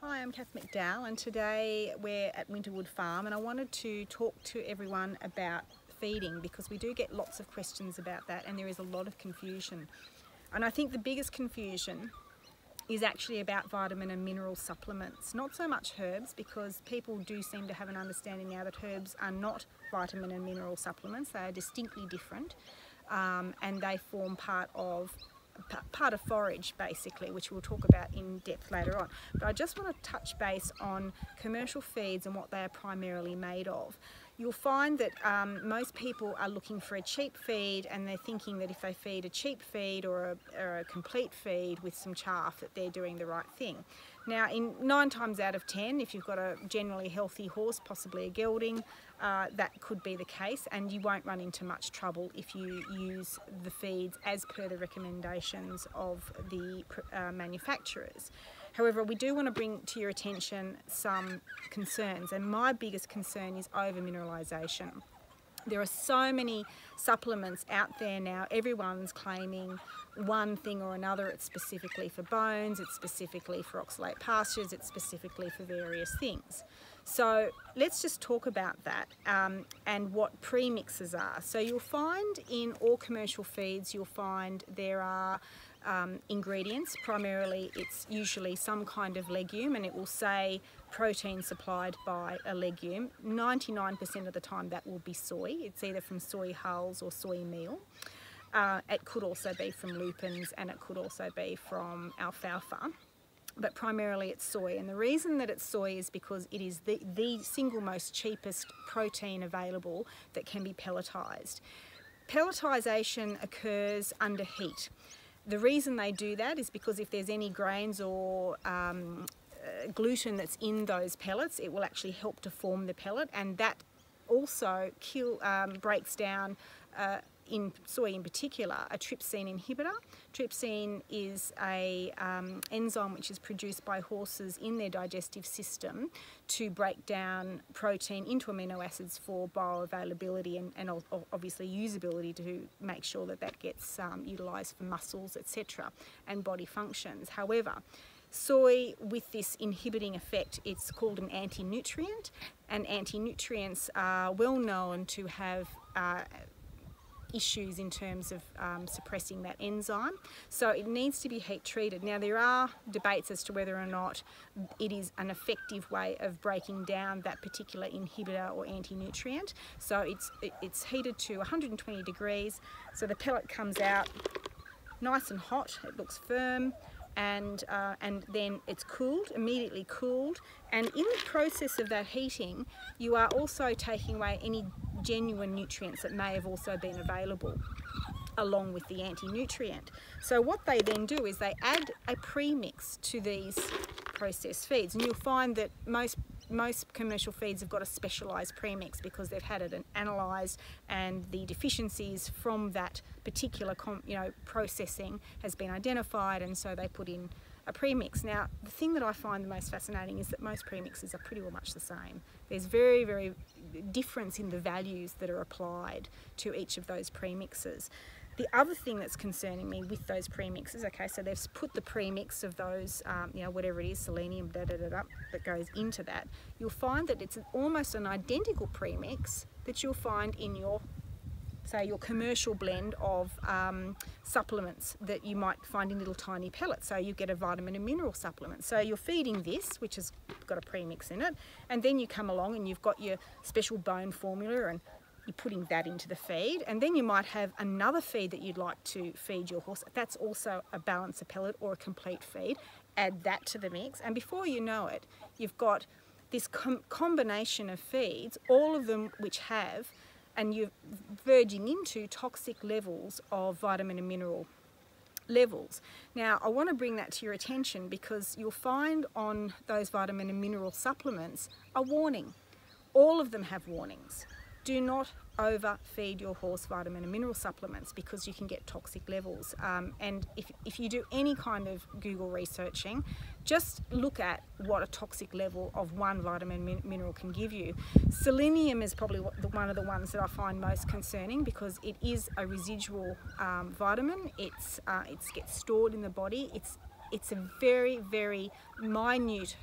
Hi, I'm Cath McDowell and today we're at Winterwood Farm and I wanted to talk to everyone about feeding because we do get lots of questions about that and there is a lot of confusion. And I think the biggest confusion is actually about vitamin and mineral supplements, not so much herbs, because people do seem to have an understanding now that herbs are not vitamin and mineral supplements. They are distinctly different and they form part of forage basically, which we'll talk about in depth later on. But I just want to touch base on commercial feeds and what they are primarily made of. You'll find that most people are looking for a cheap feed and they're thinking that if they feed a cheap feed or a complete feed with some chaff that they're doing the right thing. Now, in 9 times out of 10, if you've got a generally healthy horse, possibly a gelding, that could be the case, and you won't run into much trouble if you use the feeds as per the recommendations of the manufacturers. However, we do want to bring to your attention some concerns, and my biggest concern is over-mineralisation. There are so many supplements out there now, everyone's claiming one thing or another. It's specifically for bones, it's specifically for oxalate pastures, it's specifically for various things. So let's just talk about that and what premixes are. So you'll find in all commercial feeds, you'll find there are ingredients. Primarily it's usually some kind of legume and it will say protein supplied by a legume. 99% of the time that will be soy. It's either from soy hulls or soy meal. It could also be from lupins and it could also be from alfalfa. But primarily it's soy, and the reason that it's soy is because it is the single most cheapest protein available that can be pelletized. Pelletization occurs under heat. The reason they do that is because if there's any grains or gluten that's in those pellets, it will actually help to form the pellet, and that also breaks down in soy in particular, a trypsin inhibitor. Trypsin is a enzyme which is produced by horses in their digestive system to break down protein into amino acids for bioavailability and obviously usability to make sure that that gets utilised for muscles, etc., and body functions. However, soy, with this inhibiting effect, it's called an anti-nutrient, and anti-nutrients are well known to have issues in terms of suppressing that enzyme, so it needs to be heat treated. Now there are debates as to whether or not it is an effective way of breaking down that particular inhibitor or anti-nutrient. So it's heated to 120 degrees, so the pellet comes out nice and hot, it looks firm, and then it's cooled, immediately cooled, and in the process of that heating you are also taking away any genuine nutrients that may have also been available along with the anti-nutrient. So what they then do is they add a premix to these processed feeds, and you'll find that most commercial feeds have got a specialised premix because they've had it analysed and the deficiencies from that particular processing has been identified, and so they put in a premix. Now the thing that I find the most fascinating is that most premixes are pretty well much the same. There's very difference in the values that are applied to each of those premixes. The other thing that's concerning me with those premixes, okay, so they've put the premix of those, whatever it is, selenium, that goes into that. You'll find that it's almost an identical premix that you'll find in your, say, your commercial blend of supplements that you might find in little tiny pellets. So you get a vitamin and mineral supplement. So you're feeding this, which has got a premix in it, and then you come along and you've got your special bone formula and you're putting that into the feed, and then you might have another feed that you'd like to feed your horse. That's also a balancer pellet or a complete feed. Add that to the mix, and before you know it, you've got this combination of feeds, all of them which have, and you're verging into toxic levels of vitamin and mineral levels. Now I want to bring that to your attention because you'll find on those vitamin and mineral supplements a warning. All of them have warnings. Do not overfeed your horse vitamin and mineral supplements because you can get toxic levels. And if you do any kind of Google researching, just look at what a toxic level of one vitamin mineral can give you. Selenium is probably one of the ones that I find most concerning because it is a residual vitamin. It gets stored in the body. It's it's a very, very minute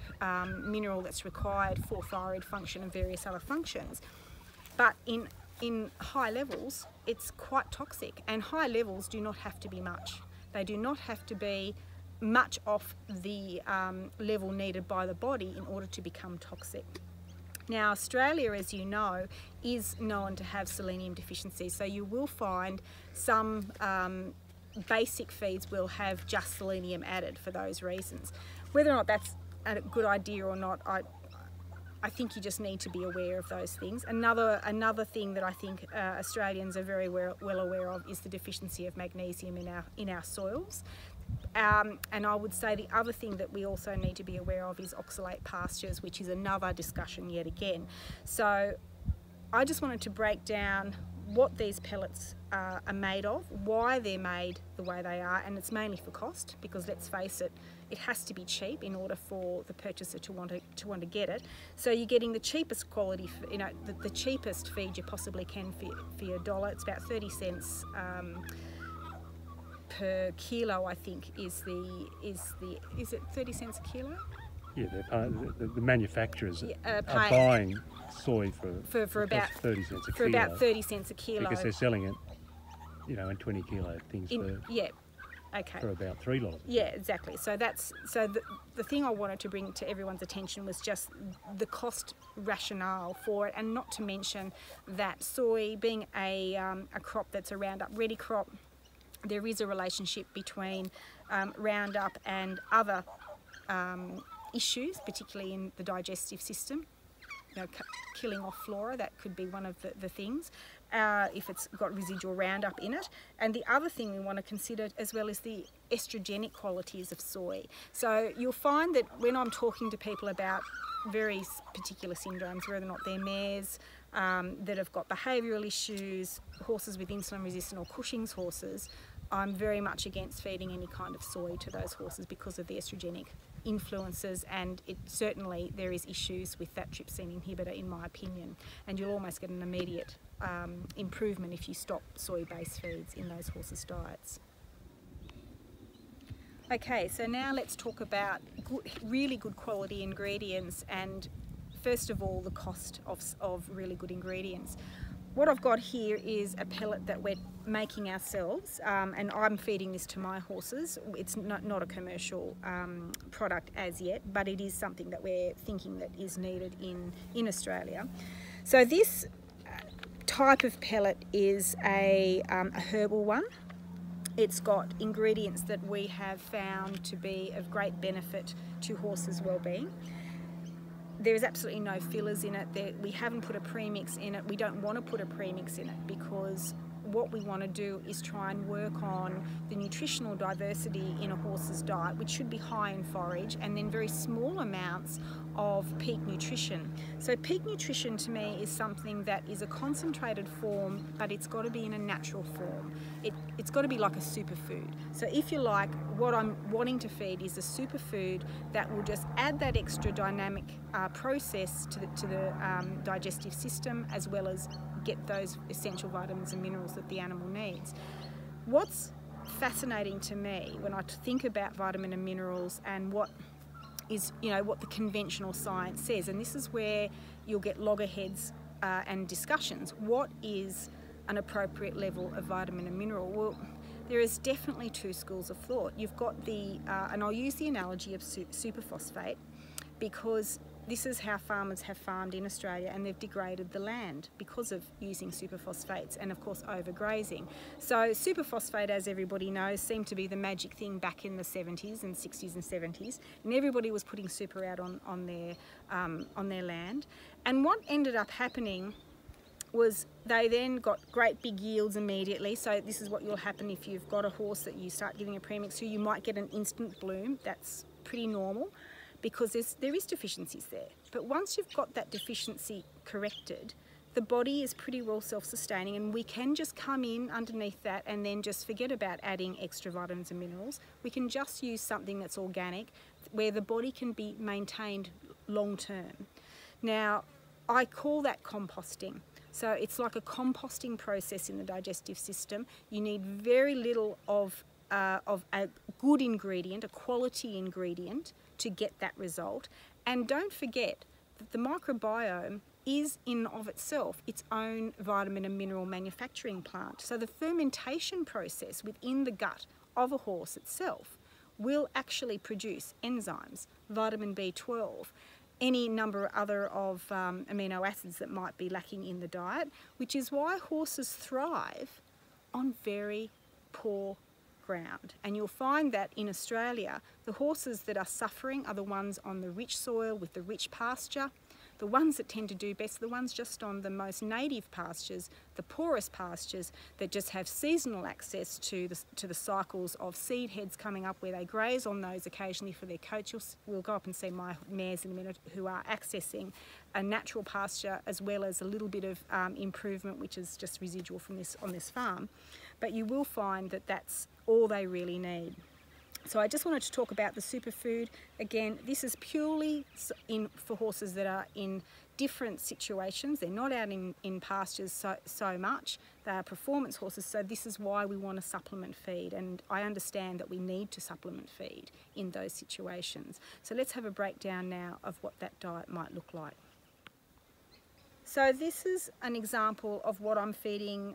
mineral that's required for thyroid function and various other functions. But in high levels, it's quite toxic, and high levels do not have to be much. They do not have to be much off the level needed by the body in order to become toxic. Now, Australia, as you know, is known to have selenium deficiency, so you will find some basic feeds will have just selenium added for those reasons. Whether or not that's a good idea or not, I think you just need to be aware of those things. Another thing that I think Australians are very well aware of is the deficiency of magnesium in our soils. And I would say the other thing that we also need to be aware of is oxalate pastures, which is another discussion yet again. So I just wanted to break down what these pellets are made of, why they're made the way they are, and it's mainly for cost, because let's face it, it has to be cheap in order for the purchaser to want to get it. So you're getting the cheapest quality, the cheapest feed you possibly can for your dollar. It's about 30 cents per kilo, I think, is it 30 cents a kilo? Yeah, the manufacturers are buying soy for about 30 cents a kilo. For about 30 cents a kilo. Because they're selling it, in 20 kilo things for about $3. Yeah, exactly. So the thing I wanted to bring to everyone's attention was just the cost rationale for it, and not to mention that soy being a crop that's a Roundup Ready crop, there is a relationship between Roundup and other issues, particularly in the digestive system. Killing off flora, that could be one of the things, if it's got residual Roundup in it. And the other thing we want to consider as well is the estrogenic qualities of soy. So you'll find that when I'm talking to people about very particular syndromes, whether or not they're mares that have got behavioural issues, horses with insulin resistant, or Cushing's horses, I'm very much against feeding any kind of soy to those horses because of the estrogenic influences, and certainly there is issues with that trypsin inhibitor, in my opinion, and you'll almost get an immediate improvement if you stop soy-based feeds in those horses' diets. Okay, so now let's talk about really good quality ingredients, and first of all the cost of really good ingredients. What I've got here is a pellet that we're making ourselves, and I'm feeding this to my horses. It's not a commercial product as yet, but it is something that we're thinking that is needed in Australia. So this type of pellet is a herbal one. It's got ingredients that we have found to be of great benefit to horses' well-being. There is absolutely no fillers in it. We haven't put a premix in it. We don't want to put a premix in it because what we want to do is try and work on the nutritional diversity in a horse's diet, which should be high in forage, and then very small amounts of peak nutrition. So peak nutrition to me is something that is a concentrated form, but it's got to be in a natural form. It's got to be like a superfood. So if you like, what I'm wanting to feed is a superfood that will just add that extra dynamic process to the digestive system, as well as get those essential vitamins and minerals that the animal needs. What's fascinating to me when I think about vitamin and minerals and what is, what the conventional science says, and this is where you'll get loggerheads and discussions. What is an appropriate level of vitamin and mineral? Well, there is definitely two schools of thought. You've got and I'll use the analogy of superphosphate, because this is how farmers have farmed in Australia, and they've degraded the land because of using superphosphates and of course overgrazing. So superphosphate, as everybody knows, seemed to be the magic thing back in the 70s and 60s and 70s, and everybody was putting super out on their land. And what ended up happening was they then got great big yields immediately. So this is what will happen if you've got a horse that you start giving a premix to. You might get an instant bloom. That's pretty normal, because there is deficiencies there. But once you've got that deficiency corrected, the body is pretty well self-sustaining, and we can just come in underneath that and then just forget about adding extra vitamins and minerals. We can just use something that's organic, where the body can be maintained long term. Now, I call that composting. So it's like a composting process in the digestive system. You need very little of a good ingredient, a quality ingredient to get that result. And don't forget that the microbiome is in of itself its own vitamin and mineral manufacturing plant. So the fermentation process within the gut of a horse itself will actually produce enzymes, vitamin B12, any number other of amino acids that might be lacking in the diet, which is why horses thrive on very poor ground. And you'll find that in Australia, the horses that are suffering are the ones on the rich soil with the rich pasture. The ones that tend to do best are the ones just on the most native pastures, the poorest pastures that just have seasonal access to the cycles of seed heads coming up where they graze on those occasionally for their coach. We'll go up and see my mares in a minute who are accessing a natural pasture as well as a little bit of improvement, which is just residual from this on this farm. But you will find that that's all they really need. So I just wanted to talk about the superfood. Again, this is purely for horses that are in different situations. They're not out in pastures so much. They are performance horses, so this is why we want to supplement feed. And I understand that we need to supplement feed in those situations. So let's have a breakdown now of what that diet might look like. So this is an example of what I'm feeding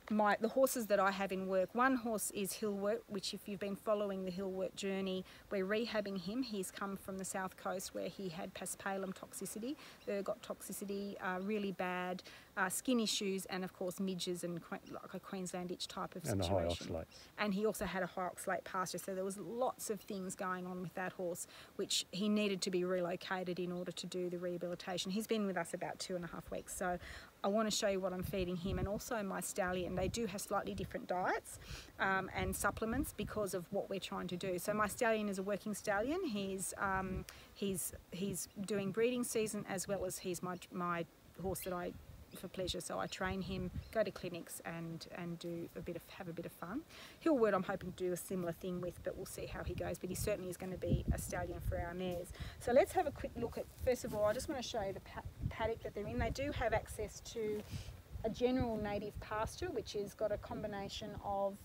the horses that I have in work. One horse is Hillwork, which if you've been following the Hillwork journey, we're rehabbing him. He's come from the south coast where he had paspalum toxicity, ergot toxicity, really bad skin issues, and of course midges and like a Queensland itch type of situation. And the high oxalates. And he also had a high oxalate pasture, so there was lots of things going on with that horse, which he needed to be relocated in order to do the rehabilitation. He's been with us about 2.5 weeks, so I want to show you what I'm feeding him and also my stallion. They do have slightly different diets and supplements because of what we're trying to do. So my stallion is a working stallion. He's doing breeding season as well as he's my horse that I for pleasure. So I train him, go to clinics and have a bit of fun. Hillwork I'm hoping to do a similar thing with, but we'll see how he goes. But he certainly is going to be a stallion for our mares. So let's have a quick look at, first of all, I just want to show you the paddock that they're in. They do have access to a general native pasture, which has got a combination of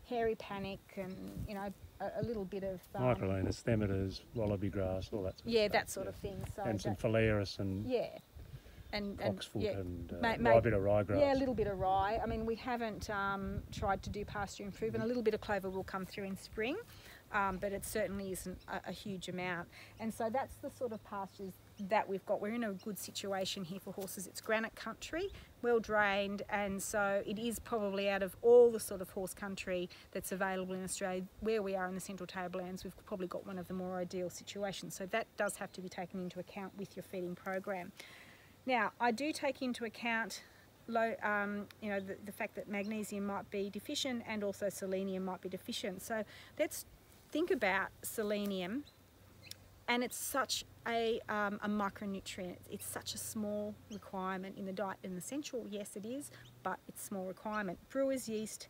hairy panic and, you know, a little bit of microlena, stemators, wallaby grass, all that sort of stuff. that sort of thing. So and some phalaris and and a bit of ryegrass. Yeah, a little bit of rye. I mean, we haven't tried to do pasture improvement. A little bit of clover will come through in spring, but it certainly isn't a huge amount. And so that's the sort of pastures that we've got. We're in a good situation here for horses. It's granite country, well drained, and so it is probably out of all the sort of horse country that's available in Australia, where we are in the Central Tablelands, we've probably got one of the more ideal situations. So that does have to be taken into account with your feeding program. Now, I do take into account the fact that magnesium might be deficient and also selenium might be deficient. So let's think about selenium, and it's such a micronutrient. It's such a small requirement in the diet. In the essential, yes it is, but it's a small requirement. Brewer's yeast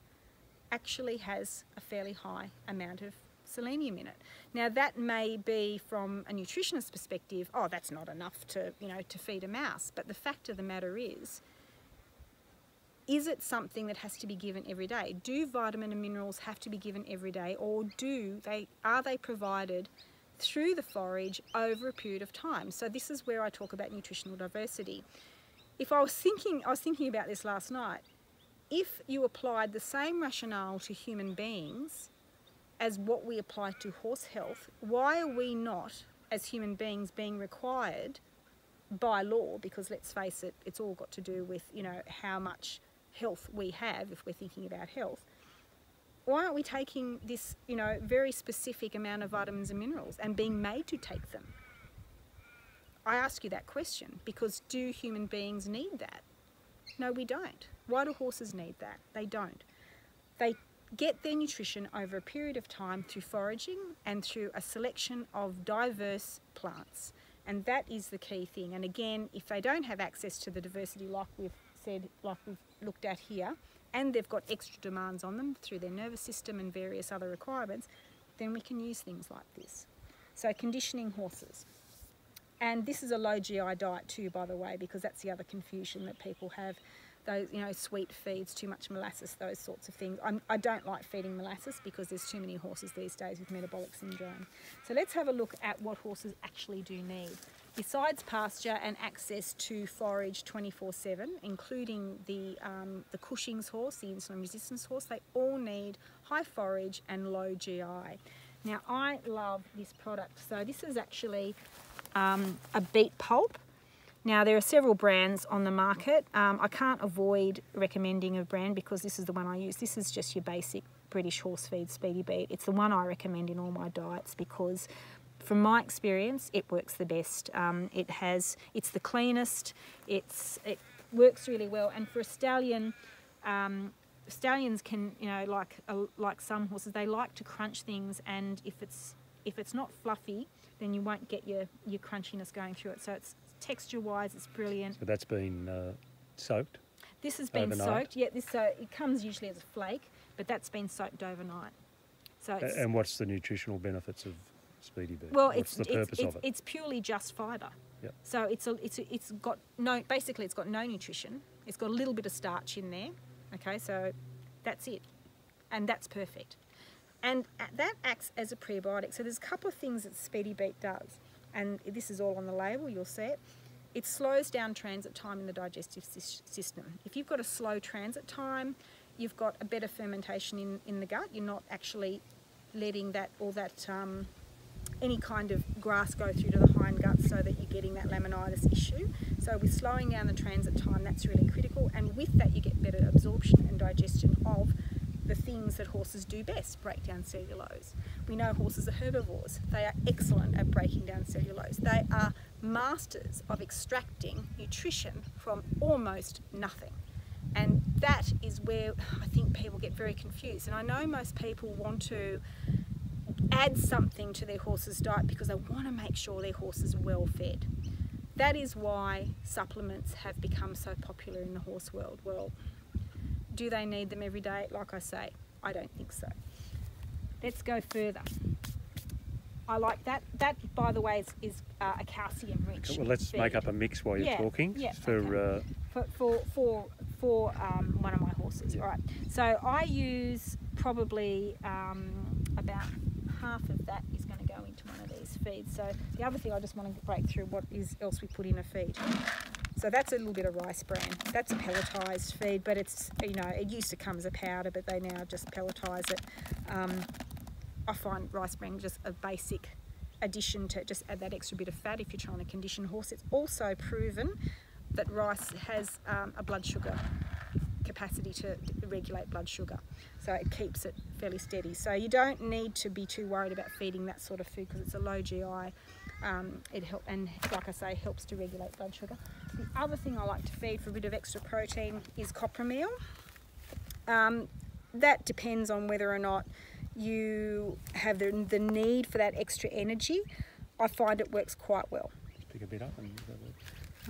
actually has a fairly high amount of selenium in it. Now that may be from a nutritionist perspective, oh, that's not enough to feed a mouse, but the fact of the matter is it something that has to be given every day? Do vitamin and minerals have to be given every day, or are they provided through the forage over a period of time? So this is where I talk about nutritional diversity. I was thinking about this last night. If you applied the same rationale to human beings as what we apply to horse health, why are we not, as human beings, being required by law, because let's face it, it's all got to do with, how much health we have if we're thinking about health. Why aren't we taking this, very specific amount of vitamins and minerals and being made to take them? I ask you that question because do human beings need that? No, we don't. Why do horses need that? They don't. They get their nutrition over a period of time through foraging and through a selection of diverse plants. And that is the key thing. And again, if they don't have access to the diversity like we've looked at here, and they've got extra demands on them through their nervous system and various other requirements, then we can use things like this. So conditioning horses. And this is a low GI diet too, by the way, because that's the other confusion that people have. those, you know, sweet feeds, too much molasses, those sorts of things. I don't like feeding molasses because there's too many horses these days with metabolic syndrome. So let's have a look at what horses actually do need. Besides pasture and access to forage 24/7, including the Cushing's horse, the insulin resistance horse, they all need high forage and low GI. Now, I love this product. So this is actually a beet pulp. Now, there are several brands on the market. I can't avoid recommending a brand because this is the one I use. This is just your basic British horse feed Speedy Beet. It's the one I recommend in all my diets because from my experience, it works the best. It's the cleanest, it works really well, and for a stallion, stallions can, you know, like some horses, they like to crunch things, and if it's not fluffy, then you won't get your crunchiness going through it. So it's texture-wise, it's brilliant. So that's been soaked? This has been overnight? soaked. Yeah, it comes usually as a flake, but that's been soaked overnight. So and what's the nutritional benefits of Speedy Beet? Well, what's the purpose of it? It's purely just fibre. Yep. So it's got no nutrition. It's got a little bit of starch in there. Okay, so that's it, and that's perfect. And that acts as a prebiotic. So there's a couple of things that Speedy Beet does, and this is all on the label, you'll see it. It slows down transit time in the digestive system. If you've got a slow transit time, you've got a better fermentation in the gut. You're not actually letting any kind of grass go through to the hind gut so that you're getting that laminitis issue. So with slowing down the transit time, that's really critical, and with that you get better absorption and digestion of the things that horses do best, break down cellulose. We know horses are herbivores. They are excellent at breaking down cellulose. They are masters of extracting nutrition from almost nothing. And that is where I think people get very confused. And I know most people want to add something to their horse's diet because they want to make sure their horse is well fed. That is why supplements have become so popular in the horse world. Well, do they need them every day? Like I say, I don't think so. Let's go further. I like that. That, by the way, is a calcium-rich Well, let's feed. make up a mix while you're talking. Yeah, for one of my horses. Yeah. All right. So I use probably about half of that is going to go into one of these feeds. So the other thing I just want to break through what else we put in a feed. So that's a little bit of rice bran. That's a pelletized feed, but it's, you know, it used to come as a powder, but they now just pelletize it. I find rice bran just a basic addition to just add that extra bit of fat if you're trying to condition a horse. It's also proven that rice has a blood sugar capacity to regulate blood sugar, so it keeps it fairly steady. So you don't need to be too worried about feeding that sort of food because it's a low GI. It helps, and like I say, helps to regulate blood sugar. The other thing I like to feed for a bit of extra protein is copra meal. That depends on whether or not you have the need for that extra energy. I find it works quite well. Just pick a bit up and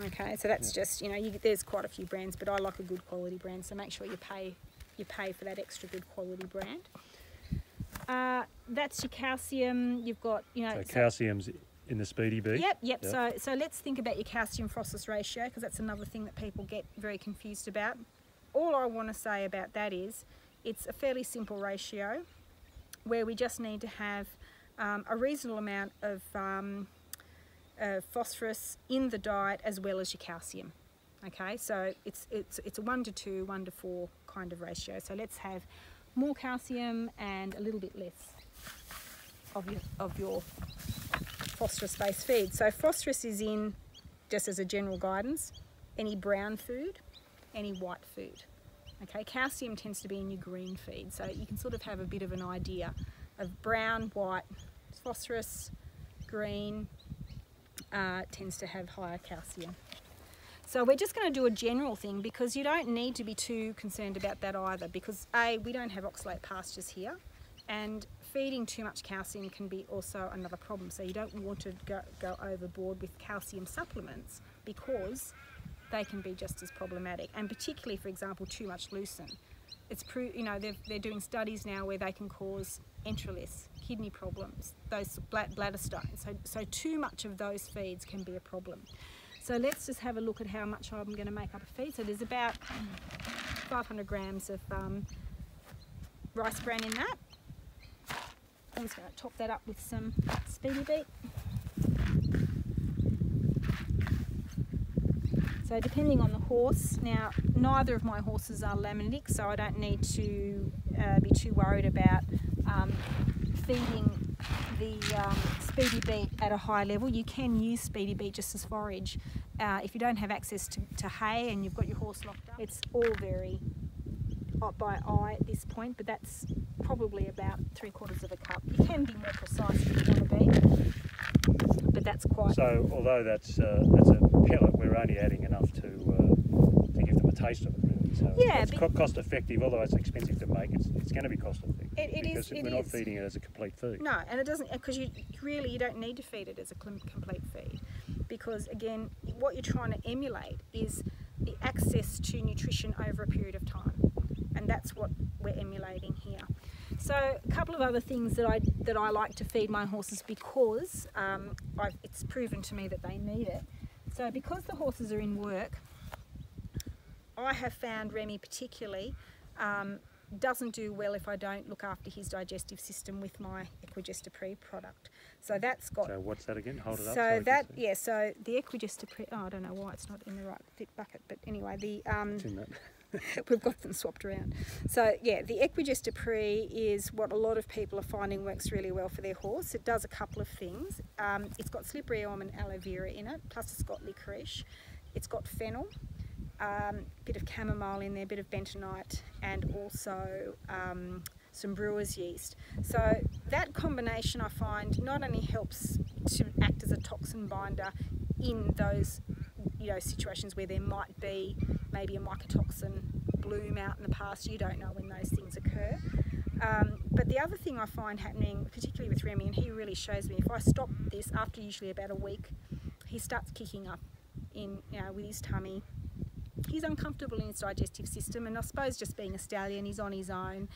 okay, so that's just, you know, there's quite a few brands, but I like a good quality brand, so make sure you pay for that extra good quality brand. That's your calcium. You've got, you know, so calcium's in the Speedy Beet. Yep. So let's think about your calcium phosphorus ratio, because that's another thing that people get very confused about. All I want to say about that is it's a fairly simple ratio where we just need to have a reasonable amount of phosphorus in the diet as well as your calcium. Okay, so it's a 1 to 2, 1 to 4 kind of ratio. So let's have more calcium and a little bit less of your phosphorus-based feed. So phosphorus is in, just as a general guidance, any brown food, any white food. Okay, calcium tends to be in your green feed, so you can sort of have a bit of an idea of brown, white, phosphorus, green tends to have higher calcium. So we're just going to do a general thing because you don't need to be too concerned about that either, because A, we don't have oxalate pastures here, and feeding too much calcium can be also another problem. So you don't want to go overboard with calcium supplements because they can be just as problematic, and particularly, for example, too much leucine. It's you know, they're doing studies now where they can cause enteroliths, kidney problems, those bladder stones. So too much of those feeds can be a problem. So let's just have a look at how much I'm going to make up a feed. So there's about 500 grams of rice bran in that. I'm just going to top that up with some speedy beet. So depending on the horse, now neither of my horses are laminitic, so I don't need to be too worried about feeding the speedy beet at a high level. You can use speedy beet just as forage. If you don't have access to hay and you've got your horse locked up, it's all very by eye at this point, but that's probably about 3/4 of a cup. You can be more precise if you want to be, but that's quite... So although that's a pellet, we're only adding enough to give them a taste of it, really. So yeah, it's cost effective, although it's expensive to make. It's going to be cost effective because we're not feeding it as a complete feed. No, and it doesn't, because you don't need to feed it as a complete feed, because again, what you're trying to emulate is the access to nutrition over a period of time, and that's what we're emulating here. So a couple of other things that I like to feed my horses, because it's proven to me that they need it. So because the horses are in work, I have found Remy particularly doesn't do well if I don't look after his digestive system with my Equidista product. So that's got... So what's that again? Hold it up. So that, yeah, so the Equidista oh, I don't know why it's not in the right fit bucket, but anyway, the... It's in that. We've got them swapped around. So yeah, the Equidista is what a lot of people are finding works really well for their horse. It does a couple of things. It's got slippery elm and aloe vera in it, plus it's got licorice. It's got fennel, bit of chamomile in there, bit of bentonite, and also some brewer's yeast. So that combination, I find, not only helps to act as a toxin binder in those situations where there might be maybe a mycotoxin bloom out in the past. You don't know when those things occur. But the other thing I find happening, particularly with Remy, and he really shows me, if I stop this after usually about a week, he starts kicking up with his tummy. He's uncomfortable in his digestive system, and I suppose just being a stallion, he's on his own.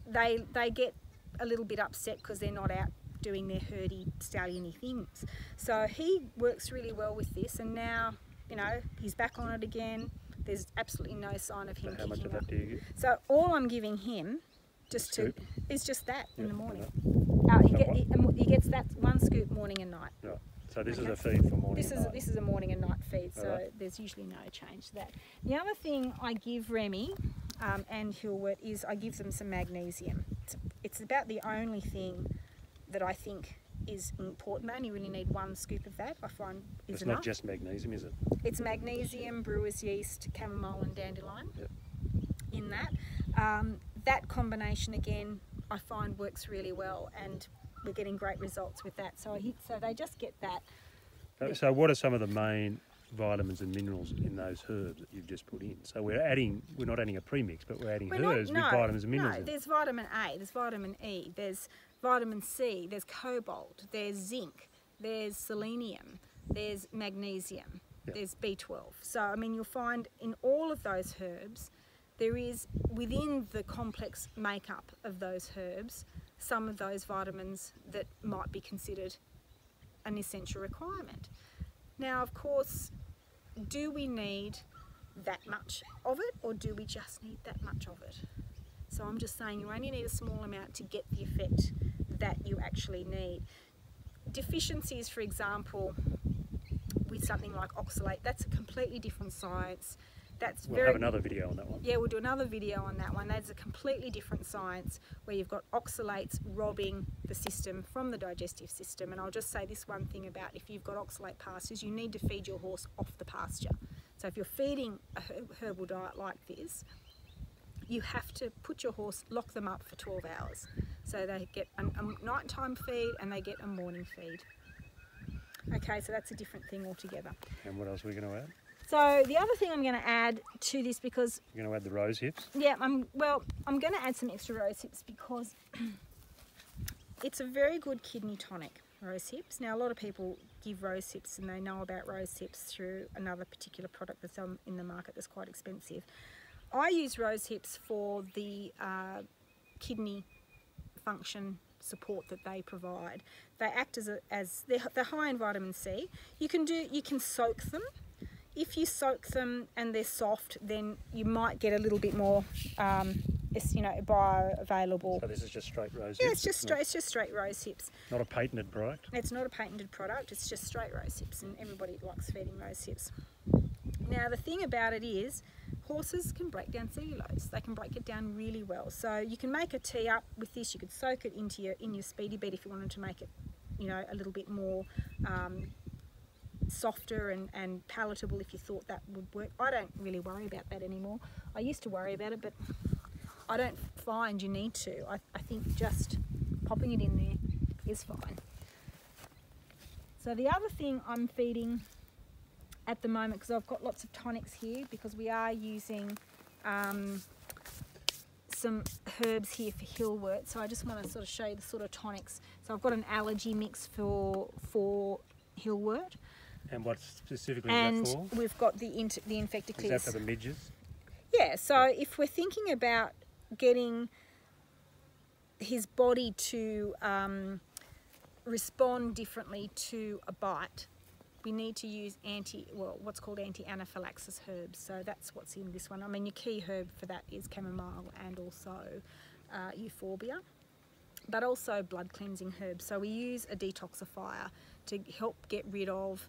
They get a little bit upset because they're not out doing their herdy, stallion-y things. So he works really well with this, and now, he's back on it again. There's absolutely no sign of him kicking up. How much of that do you get? So all I'm giving him is just that in the morning. He gets that one scoop morning and night. Right. So this is a feed for morning and night. This is a morning and night feed, so there's usually no change to that. The other thing I give Remy and Hillwork is I give them some magnesium. It's about the only thing that I think is important. They only really need one scoop of that, I find, is enough. It's not just magnesium, is it? It's magnesium, brewer's yeast, chamomile and dandelion in that. That combination, again, I find works really well, and we're getting great results with that. So they just get that. So what are some of the main vitamins and minerals in those herbs that you've just put in? So we're not adding a premix, but we're adding herbs with vitamins and minerals. No, there's vitamin A, there's vitamin E, there's vitamin C, there's cobalt, there's zinc, there's selenium, there's magnesium, there's B12. So, I mean, you'll find in all of those herbs, there is, within the complex makeup of those herbs, some of those vitamins that might be considered an essential requirement. Now, of course, do we need that much of it, or do we just need that much of it? So I'm just saying you only need a small amount to get the effect that you actually need. Deficiencies, for example, with something like oxalate, that's a completely different science. We'll have another video on that one. Yeah, we'll do another video on that one. That's a completely different science where you've got oxalates robbing the system from the digestive system. And I'll just say this one thing about if you've got oxalate pastures, you need to feed your horse off the pasture. So if you're feeding a herbal diet like this, you have to put your horse, lock them up for 12 hours. So they get a nighttime feed and they get a morning feed. Okay, so that's a different thing altogether. And what else are we going to add? So the other thing I'm going to add to this, because... You're going to add the rosehips? Yeah, I'm going to add some extra rosehips because it's a very good kidney tonic, rosehips. Now, a lot of people give rosehips and they know about rosehips through another particular product that's in the market that's quite expensive. I use rosehips for the kidney function support that they provide. They act as they're high in vitamin C. You can soak them. if you soak them and they're soft, then you might get a little bit more, bioavailable. So this is just straight rose Yeah, hips? it's just straight rose hips. Not a patented product? It's not a patented product, it's just straight rose hips, and everybody likes feeding rose hips. Now the thing about it is, horses can break down cellulose. They can break it down really well. So you can make a tea up with this. You could soak it in your speedy bed if you wanted to make it, a little bit more softer and palatable if you thought that would work. I don't really worry about that anymore. I used to worry about it, but I don't find you need to. I think just popping it in there is fine. So the other thing I'm feeding at the moment, because I've got lots of tonics here, because we are using some herbs here for Hillwork, so I just want to sort of show you the sort of tonics. So I've got an allergy mix for Hillwork. And what specifically is that for? And we've got the Infecticlears. Is that for the midges? Yeah, so if we're thinking about getting his body to respond differently to a bite, we need to use what's called anti-anaphylaxis herbs. So that's what's in this one. I mean, your key herb for that is chamomile and also euphorbia, but also blood cleansing herbs. So we use a detoxifier to help get rid of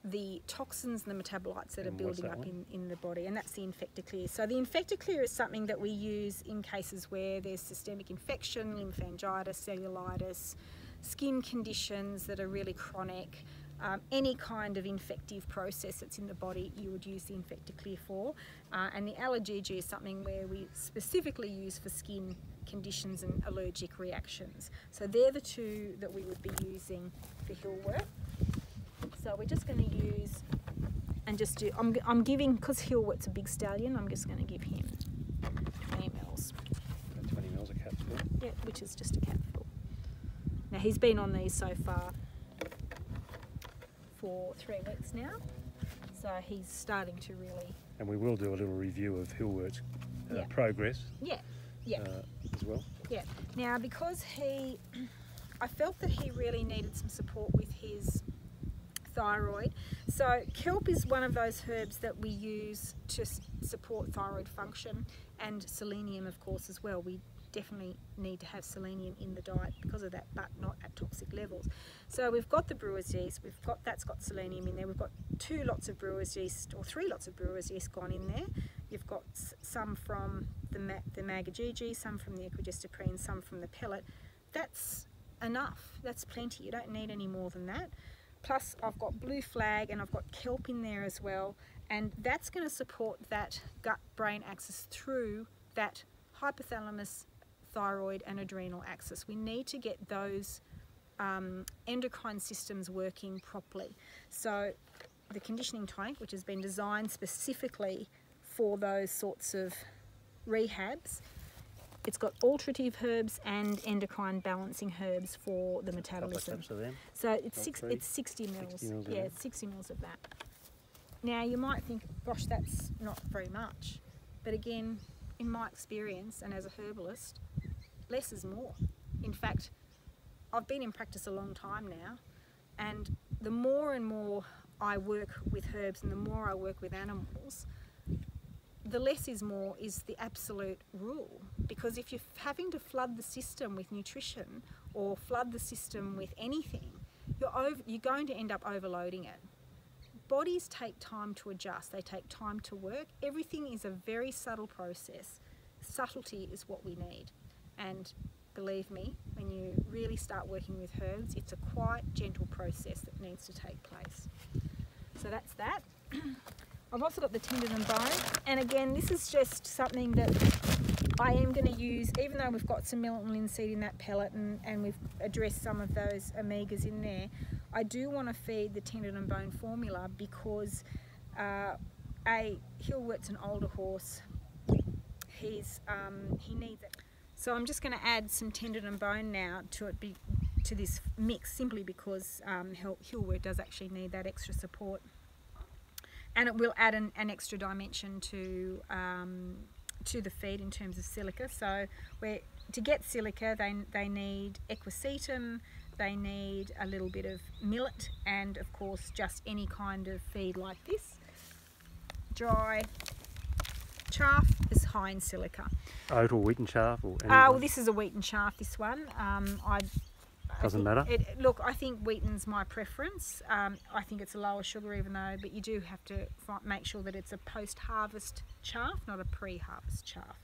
the toxins and the metabolites that are building up in the body, and that's the Infecticlear. So the Infecticlear is something that we use in cases where there's systemic infection, lymphangitis, cellulitis, skin conditions that are really chronic, any kind of infective process that's in the body, you would use the Infecticlear for. And the Allergiga is something where we specifically use for skin conditions and allergic reactions. So they're the two that we would be using for Hillwork. So we're just going to use and just do, I'm giving, because Hillwork's a big stallion, I'm just going to give him 20 mils. 20 mils a capsule? Yeah, which is just a capsule. Now he's been on these so far for 3 weeks now, so he's starting to really... And we will do a little review of Hillwork's progress as well. Yeah. Now, because I felt that he really needed some support with his thyroid. So kelp is one of those herbs that we use to support thyroid function, and selenium, of course, as well. We definitely need to have selenium in the diet because of that, but not at toxic levels. So we've got the brewer's yeast, that's got selenium in there. We've got 2 lots of brewer's yeast, or 3 lots of brewer's yeast gone in there. You've got some from the Magnesium, some from the Equidista, and some from the pellet. That's enough, that's plenty. You don't need any more than that. Plus I've got blue flag and I've got kelp in there as well, and that's going to support that gut-brain axis through that hypothalamus, thyroid and adrenal axis. We need to get those endocrine systems working properly. So the conditioning tonic, which has been designed specifically for those sorts of rehabs, it's got alterative herbs and endocrine balancing herbs for the metabolism. So it's 60 mils. Yeah, it's 60 mils of that. Now you might think, gosh, that's not very much, but again, in my experience and as a herbalist, less is more. In fact, I've been in practice a long time now, and the more and more I work with herbs and the more I work with animals, the less is more is the absolute rule. Because if you're having to flood the system with nutrition or flood the system with anything, you're going to end up overloading it. Bodies take time to adjust, they take time to work. Everything is a very subtle process. Subtlety is what we need. And believe me, when you really start working with herbs, it's a quite gentle process that needs to take place. So that's that. I've also got the tendon and bone, and again, this is just something that I am going to use, even though we've got some millet and linseed in that pellet and we've addressed some of those omegas in there. I do want to feed the tendon and bone formula because Hillwork's an older horse. He needs it. So I'm just going to add some tendon and bone now to this mix, simply because Hillwork does actually need that extra support. And it will add an extra dimension to the feed in terms of silica. So to get silica, they need equisetum, they need a little bit of millet, and of course just any kind of feed like this. dry chaff is high in silica. Oat or wheaten chaff or anything? Well, this is a wheaten chaff, this one. Doesn't matter? Look, I think wheaten's my preference. I think it's a lower sugar even though, but you do have to make sure that it's a post-harvest chaff, not a pre-harvest chaff.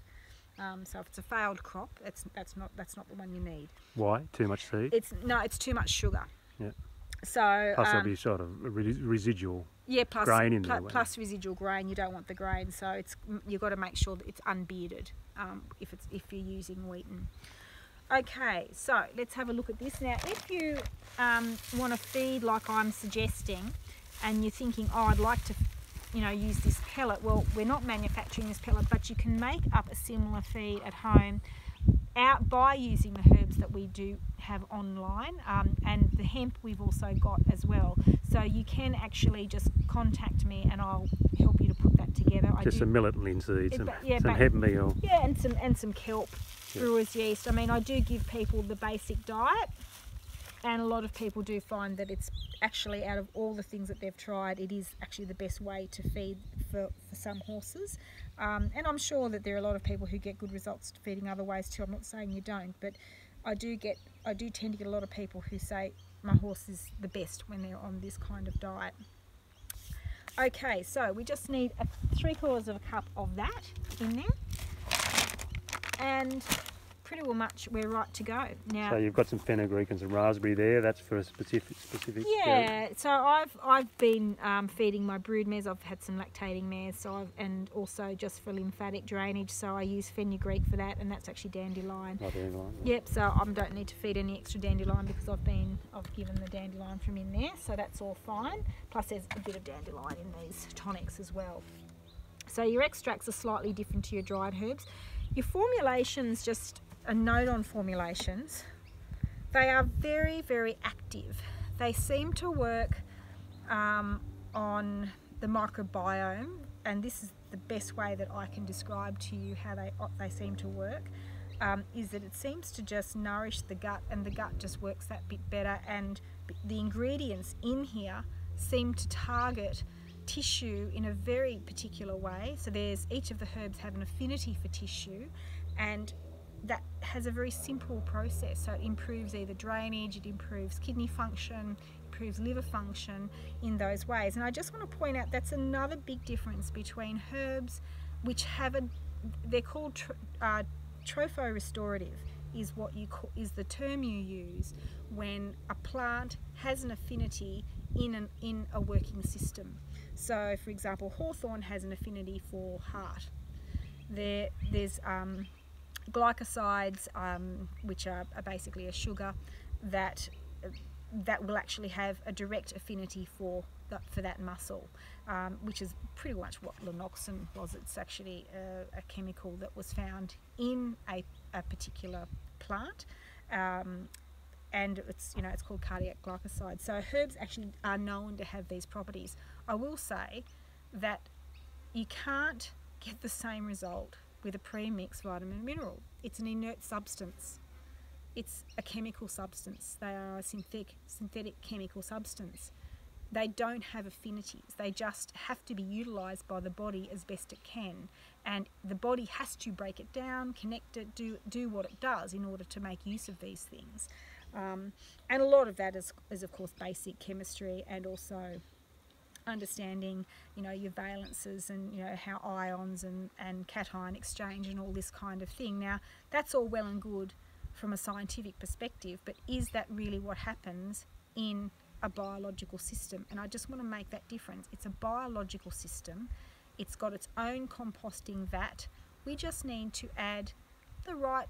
So if it's a failed crop, that's not the one you need. Why? Too much seed? It's too much sugar. Yeah. So plus there'll be sort of residual plus grain in there. Plus residual grain. You don't want the grain, so you've got to make sure that it's unbearded if you're using wheaten. Okay, so let's have a look at this now. If you want to feed like I'm suggesting, and you're thinking, oh, I'd like to, use this pellet. Well, we're not manufacturing this pellet, but you can make up a similar feed at home by using the herbs that we do have online, and the hemp we've also got as well. So you can actually just contact me and I'll help you to put that together. Just some millet and linseed, some hemp meal. Yeah, and some kelp, brewer's yeast. I mean, I do give people the basic diet, and a lot of people do find that it's actually, out of all the things that they've tried, it is actually the best way to feed for some horses. And I'm sure that there are a lot of people who get good results feeding other ways too. I'm not saying you don't, but I do tend to get a lot of people who say my horse is the best when they're on this kind of diet. Okay, so we just need 3/4 of a cup of that in there, and pretty well much we're right to go now. So you've got some fenugreek and some raspberry there. That's for a specific. Yeah. So I've been feeding my brood mares. I've had some lactating mares, and also just for lymphatic drainage. So I use fenugreek for that, and that's actually dandelion. Oh, dandelion. Yep. So I don't need to feed any extra dandelion because I've given the dandelion from in there. So that's all fine. Plus there's a bit of dandelion in these tonics as well. So your extracts are slightly different to your dried herbs. Your formulations, just a note on formulations, they are very, very active. They seem to work on the microbiome, and this is the best way that I can describe to you how they seem to work, is that it seems to just nourish the gut, and the gut just works that bit better, and the ingredients in here seem to target tissue in a very particular way. So each of the herbs have an affinity for tissue, and that has a very simple process. So it improves either drainage, it improves kidney function, improves liver function in those ways. And I just want to point out that's another big difference between herbs which they're called tropho-restorative is the term you use when a plant has an affinity in a working system. So for example, hawthorn has an affinity for heart. There's glycosides, which are basically a sugar that will actually have a direct affinity for that muscle, which is pretty much what lanoxin was. It's actually a chemical that was found in a particular plant, and it's called cardiac glycoside. So herbs actually are known to have these properties. I will say that you can't get the same result with a pre-mixed vitamin and mineral. It's an inert substance. It's a chemical substance. They are a synthetic chemical substance. They don't have affinities. They just have to be utilised by the body as best it can. And the body has to break it down, connect it, do what it does in order to make use of these things. And a lot of that is of course basic chemistry, and also understanding your valences and how ions and cation exchange and all this kind of thing. Now that's all well and good from a scientific perspective, but is that really what happens in a biological system? And I just want to make that difference. It's a biological system. It's got its own composting vat. We just need to add the right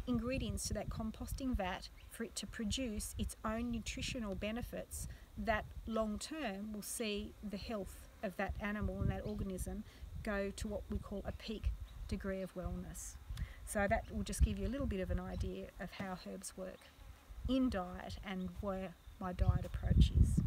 ingredients to that composting vat for it to produce its own nutritional benefits that long term will see the health of that animal and that organism go to what we call a peak degree of wellness. So that will just give you a little bit of an idea of how herbs work in diet and where my diet approach is.